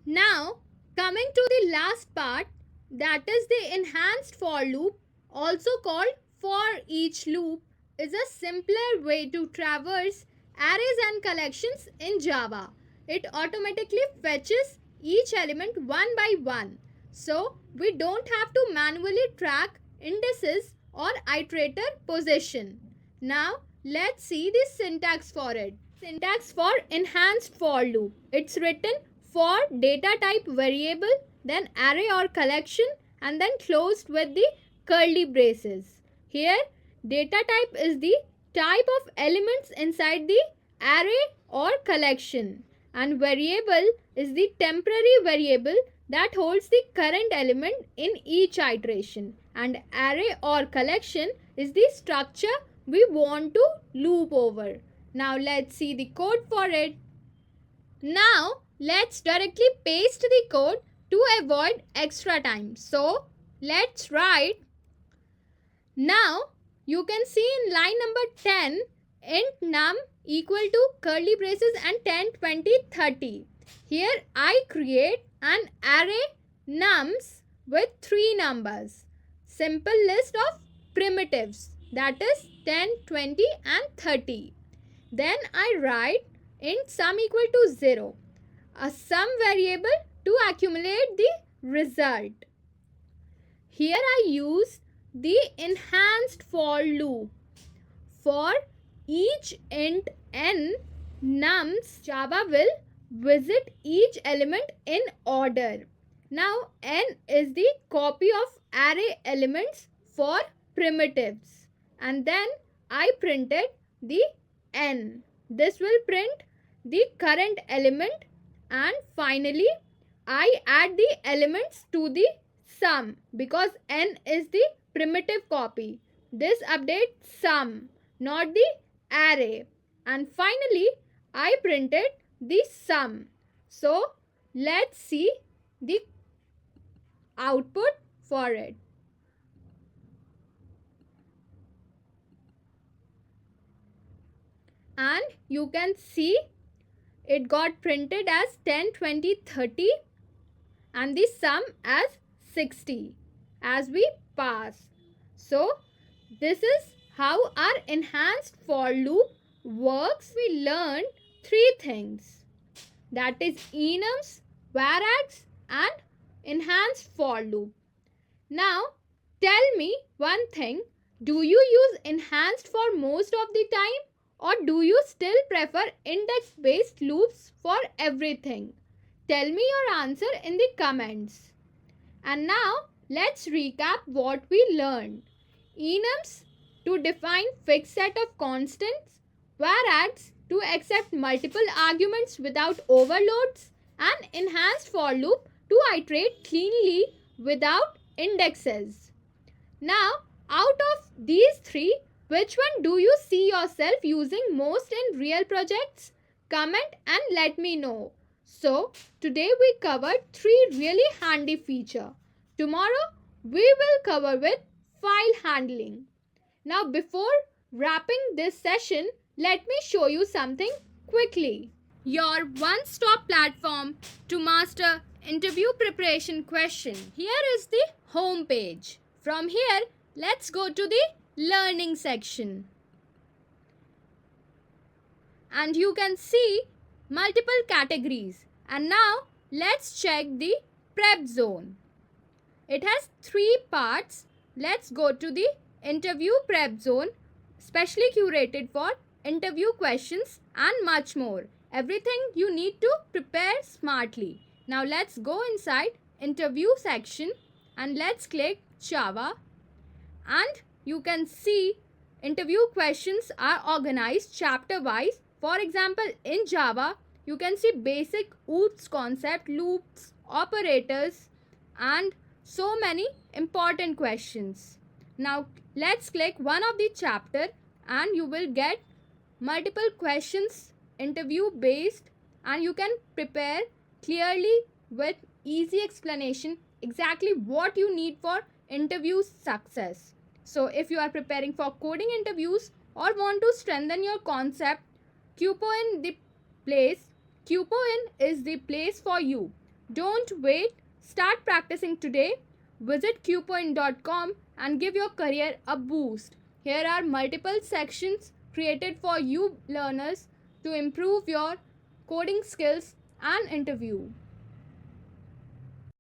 Now, coming to the last part, that is the enhanced for loop, also called for each loop, is a simpler way to traverse arrays and collections in Java. It automatically fetches each element one by one. So, we don't have to manually track indices or iterator position. Now, let's see the syntax for it. Syntax for enhanced for loop. It's written for data type variable, then array or collection, and then closed with the curly braces. Here, data type is the type of elements inside the array or collection, and variable is the temporary variable that holds the current element in each iteration, and array or collection is the structure we want to loop over. Now let's see the code for it. Now let's directly paste the code to avoid extra time. So let's write. Now you can see in line number 10, int num equal to curly braces and 10, 20, 30. Here I create an array nums with 3 numbers. Simple list of primitives, that is 10, 20 and 30. Then I write int sum equal to 0, a sum variable to accumulate the result. Here I use the enhanced for loop. For each int n nums, Java will visit each element in order. Now n is the copy of array elements for primitives, and then I printed the n. This will print the current element, and finally I add the elements to the sum because n is the primitive copy. This updates sum, not the array. And finally I printed the sum. So let's see the output for it. And you can see it got printed as 10, 20, 30 and the sum as 60 as we pass. So this is how our enhanced for loop works. We learned 3 things, that is enums, varargs and enhanced for loop. Now tell me one thing, do you use enhanced for most of the time, or do you still prefer index based loops for everything? Tell me your answer in the comments. And now let's recap what we learned. Enums to define fixed set of constants, varargs to accept multiple arguments without overloads, and enhanced for loop to iterate cleanly without indexes. Now, out of these 3, which one do you see yourself using most in real projects? Comment and let me know. So, today we covered 3 really handy features. Tomorrow we will cover with file handling. Now, before wrapping this session, let me show you something quickly. Your one-stop platform to master interview preparation question. Here is the home page. From here, let's go to the learning section. And you can see multiple categories. And now let's check the prep zone. It has 3 parts. Let's go to the interview prep zone, specially curated for interview questions and much more. Everything you need to prepare smartly. Now let's go inside interview section and let's click Java, and you can see interview questions are organized chapter wise. For example, in Java you can see basic OOPS concept, loops, operators and so many important questions. Now let's click one of the chapter and you will get multiple questions interview based, and you can prepare clearly with easy explanation exactly what you need for interview success. So if you are preparing for coding interviews or want to strengthen your concept, Cupoin is the place for you. Don't wait, start practicing today. Visit qpoint.com and give your career a boost. Here are multiple sections created for you learners to improve your coding skills and interview.